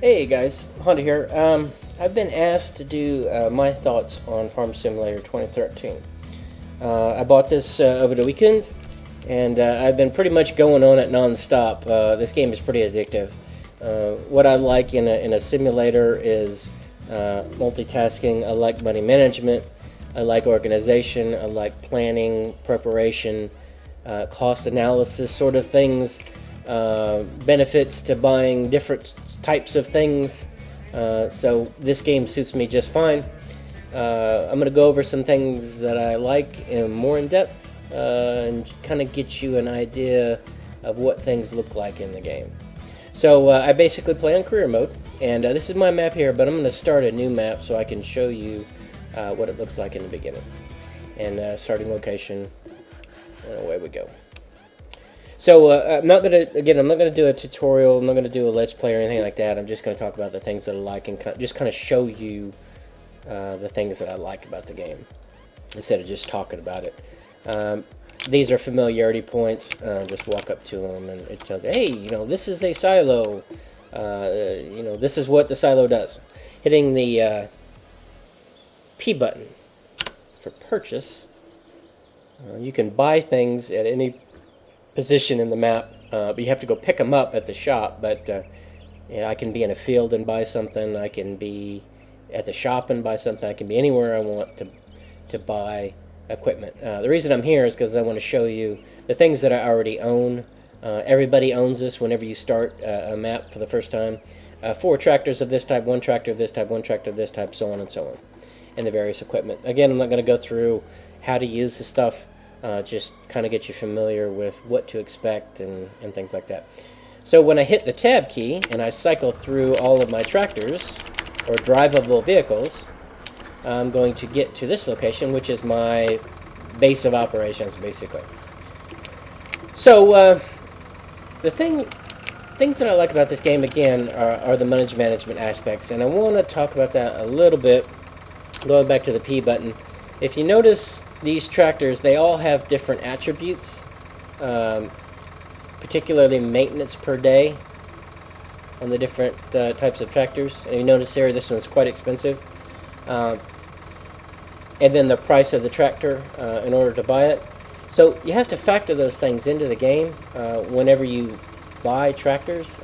Hey guys, Honda here. I've been asked to do my thoughts on Farm Simulator 2013. I bought this over the weekend, and I've been pretty much going on it non-stop. This game is pretty addictive. What I like in a simulator is multitasking. I like money management. I like organization. I like planning, preparation, cost analysis sort of things, benefits to buying different types of things. So this game suits me just fine. I'm going to go over some things that I like more in depth and kind of get you an idea of what things look like in the game. So I basically play on career mode, and this is my map here, but I'm going to start a new map so I can show you what it looks like in the beginning. And starting location, and away we go. So I'm not gonna do a tutorial. I'm not gonna do a let's play or anything like that. I'm just gonna talk about the things that I like and just kind of show you the things that I like about the game instead of just talking about it. These are familiarity points. Just walk up to them and it tells you, hey, this is a silo. This is what the silo does. Hitting the P button for purchase. You can buy things at any position in the map, but you have to go pick them up at the shop. But I can be in a field and buy something. I can be at the shop and buy something. I can be anywhere I want to buy equipment. The reason I'm here is because I want to show you the things that I already own. Everybody owns this whenever you start a map for the first time. 4 tractors of this type, 1 tractor of this type, 1 tractor of this type, so on and so on, and the various equipment. Again, I'm not going to go through how to use the stuff. Just kind of get you familiar with what to expect and things like that. So when I hit the tab key and I cycle through all of my tractors or drivable vehicles, I'm going to get to this location, which is my base of operations, basically. So the things that I like about this game, again, are the money management aspects, and I want to talk about that a little bit, going back to the P button. If you notice, these tractors, they all have different attributes, particularly maintenance per day on the different types of tractors. And you notice here, this one's quite expensive. And then the price of the tractor in order to buy it. So you have to factor those things into the game whenever you buy tractors.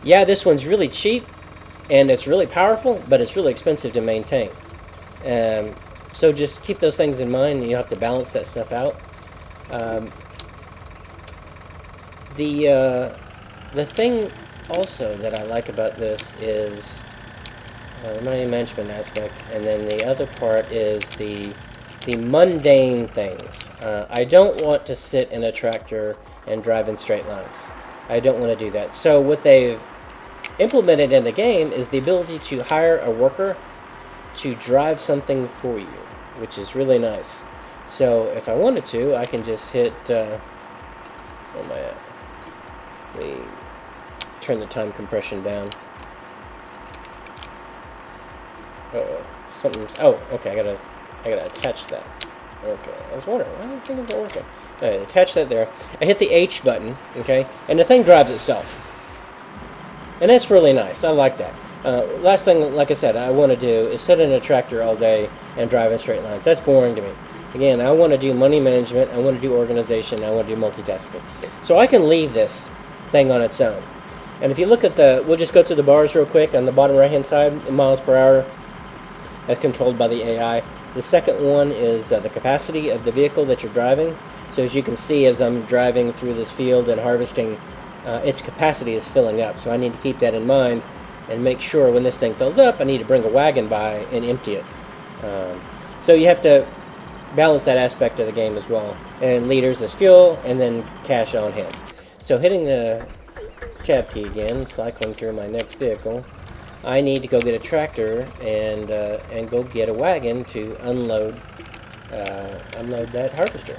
Yeah, this one's really cheap, and it's really powerful, but it's really expensive to maintain. So just keep those things in mind. You have to balance that stuff out. The thing also that I like about this is the money management aspect, and then the other part is the mundane things. I don't want to sit in a tractor and drive in straight lines. I don't want to do that. So what they've implemented in the game is the ability to hire a worker to drive something for you, which is really nice. So if I wanted to, I can just hit where am I at? Let me turn the time compression down. Okay, I gotta attach that. Okay, I was wondering why this thing isn't working. Okay, attach that there. I hit the H button, okay, and the thing drives itself, and that's really nice. I like that. Last thing, like I said, I want to do is sit in a tractor all day and drive in straight lines. That's boring to me. Again, I want to do money management, I want to do organization, I want to do multitasking. So I can leave this thing on its own. And if you look at we'll just go through the bars real quick on the bottom right hand side, in miles per hour, that's controlled by the AI. The second one is the capacity of the vehicle that you're driving. So as you can see, as I'm driving through this field and harvesting, its capacity is filling up. So I need to keep that in mind and make sure when this thing fills up, I need to bring a wagon by and empty it. So you have to balance that aspect of the game as well. And liters is fuel, and then cash on hand. So hitting the tab key again, cycling through my next vehicle, I need to go get a tractor and go get a wagon to unload that harvester.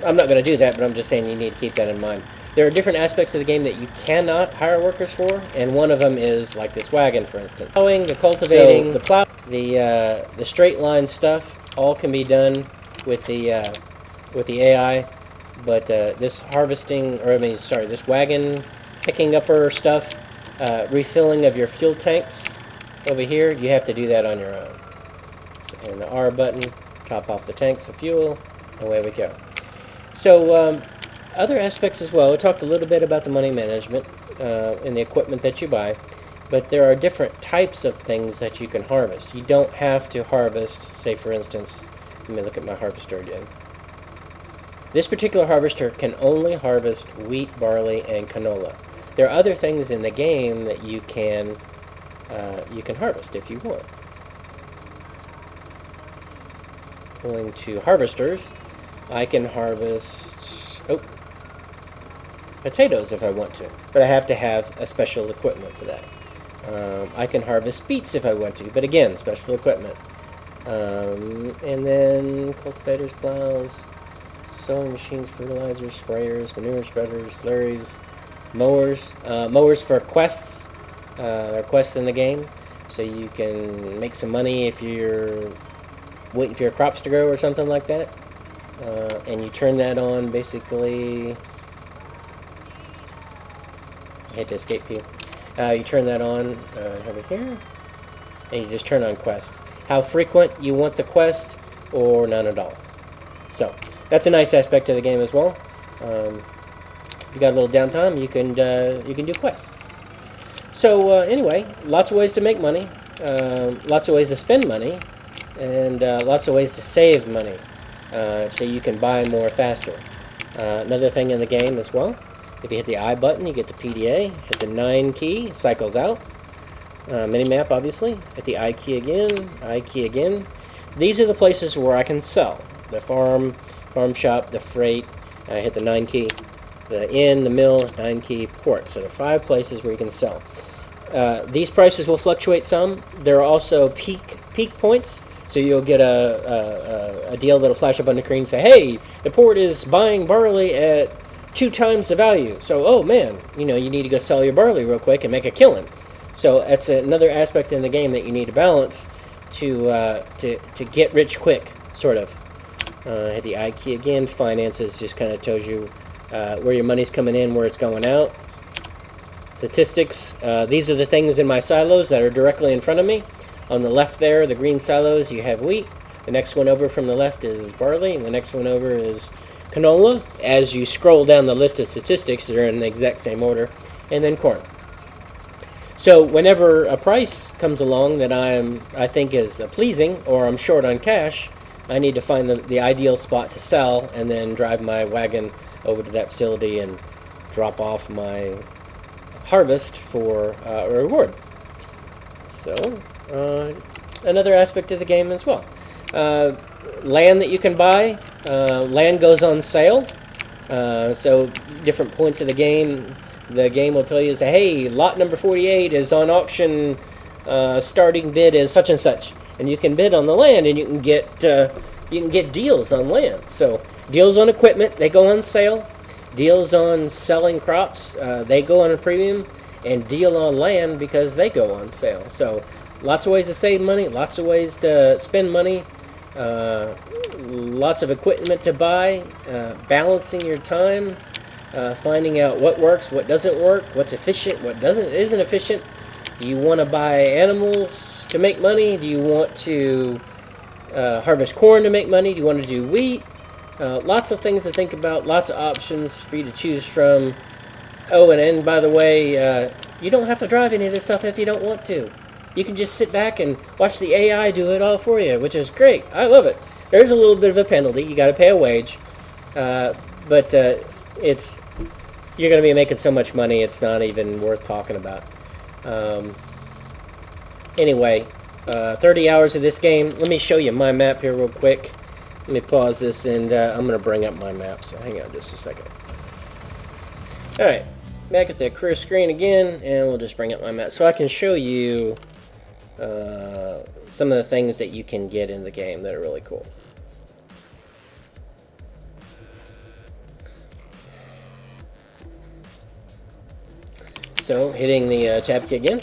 I'm not going to do that, but I'm just saying you need to keep that in mind. There are different aspects of the game that you cannot hire workers for, and one of them is like this wagon, for instance. Plowing, the cultivating, the plow, the straight line stuff, all can be done with the AI. But this harvesting, this wagon picking upper stuff, refilling of your fuel tanks over here, you have to do that on your own. And the R button, top off the tanks of fuel, away we go. So other aspects as well. We talked a little bit about the money management and the equipment that you buy, but there are different types of things that you can harvest. You don't have to harvest, say for instance, let me look at my harvester again. This particular harvester can only harvest wheat, barley, and canola. There are other things in the game that you can harvest if you want. Going to harvesters, I can harvest potatoes if I want to, but I have to have a special equipment for that. I can harvest beets if I want to, but again, special equipment. And then cultivators, plows, sowing machines, fertilizers, sprayers, manure spreaders, slurries, mowers. Mowers for quests. There are quests in the game, so you can make some money if you're waiting for your crops to grow or something like that. And you turn that on basically. I hit the escape key. You turn that on over here, and you just turn on quests. How frequent you want the quest, or none at all. So that's a nice aspect of the game as well. If you got a little downtime, you can do quests. So anyway, lots of ways to make money, lots of ways to spend money, and lots of ways to save money, so you can buy more faster. Another thing in the game as well, if you hit the I button, you get the PDA. Hit the 9 key, it cycles out. Minimap, obviously. Hit the I key again, I key again. These are the places where I can sell. The farm shop, the freight. I hit the 9 key. The inn, the mill, 9 key, port. So there are 5 places where you can sell. These prices will fluctuate some. There are also peak points. So you'll get a deal that'll flash up on the screen and say, hey, the port is buying barley at 2 times the value. So, oh man, you need to go sell your barley real quick and make a killing. So that's another aspect in the game that you need to balance to get rich quick, sort of. Hit the I key again. Finances just kind of tells you where your money's coming in, where it's going out. Statistics. These are the things in my silos that are directly in front of me. On the left there, the green silos, you have wheat. The next one over from the left is barley, and the next one over is canola. As you scroll down the list of statistics, they're in the exact same order. And then corn. So whenever a price comes along that I think is pleasing, or I'm short on cash, I need to find the ideal spot to sell, and then drive my wagon over to that facility and drop off my harvest for a reward. So another aspect of the game as well. Land that you can buy. Land goes on sale. So different points of the game will tell you, say, hey, lot number 48 is on auction. Starting bid is such and such, and you can bid on the land, and you can get deals on land. So deals on equipment, they go on sale. Deals on selling crops, they go on a premium. And deal on land because they go on sale. So lots of ways to save money, lots of ways to spend money, lots of equipment to buy, balancing your time, finding out what works, what doesn't work, what's efficient, what isn't efficient. Do you want to buy animals to make money? Do you want to harvest corn to make money? Do you want to do wheat? Lots of things to think about, lots of options for you to choose from. Oh, and by the way, you don't have to drive any of this stuff if you don't want to. You can just sit back and watch the AI do it all for you, which is great. I love it. There's a little bit of a penalty. You got to pay a wage, but you're going to be making so much money, it's not even worth talking about. Anyway, 30 hours of this game. Let me show you my map here real quick. Let me pause this, and I'm going to bring up my map. So hang on just a second. All right. Back at the career screen again, and we'll just bring up my map so I can show you some of the things that you can get in the game that are really cool. So hitting the tab key again,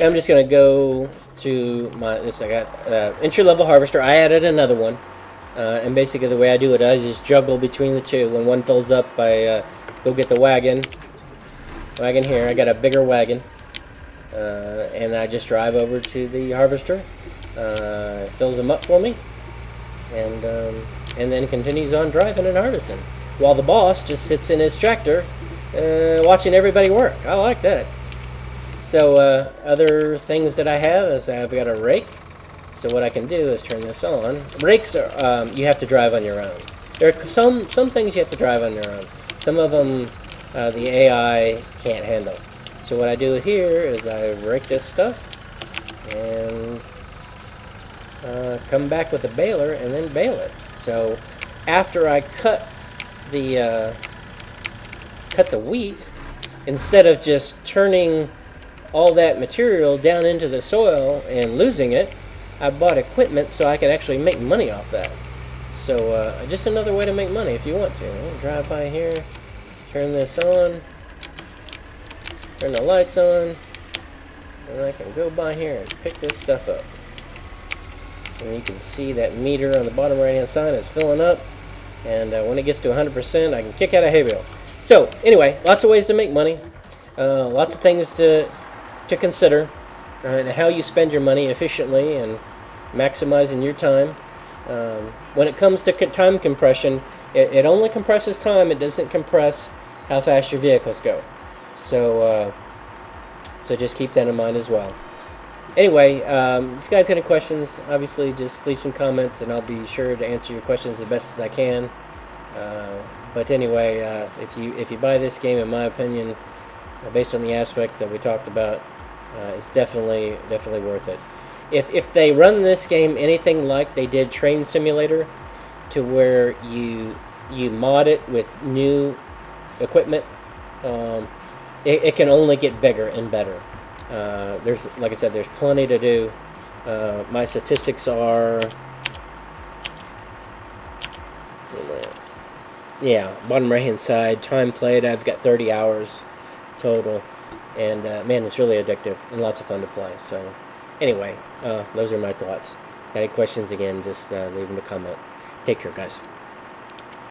I'm just going to go to I got entry level harvester. I added another one, and basically the way I do it, I just juggle between the two. When one fills up, I go get the wagon here. I got a bigger wagon, and I just drive over to the harvester, fills them up for me, and then continues on driving and harvesting, while the boss just sits in his tractor watching everybody work. I like that. So other things that I have is I've got a rake. So what I can do is turn this on. Rakes are you have to drive on your own. There are some things you have to drive on your own. Some of them the AI can't handle. So what I do here is I rake this stuff and come back with a baler and then bale it. So after I cut the wheat, instead of just turning all that material down into the soil and losing it, I bought equipment so I can actually make money off that. So just another way to make money if you want to. Drive by here, turn this on, turn the lights on, and I can go by here and pick this stuff up. And you can see that meter on the bottom right hand side is filling up, and when it gets to 100% I can kick out a hay bale. So anyway, lots of ways to make money, lots of things to consider, and how you spend your money efficiently and maximizing your time. When it comes to time compression, it only compresses time. It doesn't compress how fast your vehicles go. So just keep that in mind as well. Anyway, if you guys got any questions, obviously just leave some comments and I'll be sure to answer your questions the best as I can. But anyway, if you buy this game, in my opinion, based on the aspects that we talked about, it's definitely worth it. If they run this game anything like they did Train Simulator, to where you mod it with new equipment, it can only get bigger and better. There's, like I said, there's plenty to do. My statistics are, bottom right hand side, time played, I've got 30 hours total, and man, it's really addictive and lots of fun to play. So anyway, those are my thoughts. Got any questions, again, just leave them a comment. Take care, guys.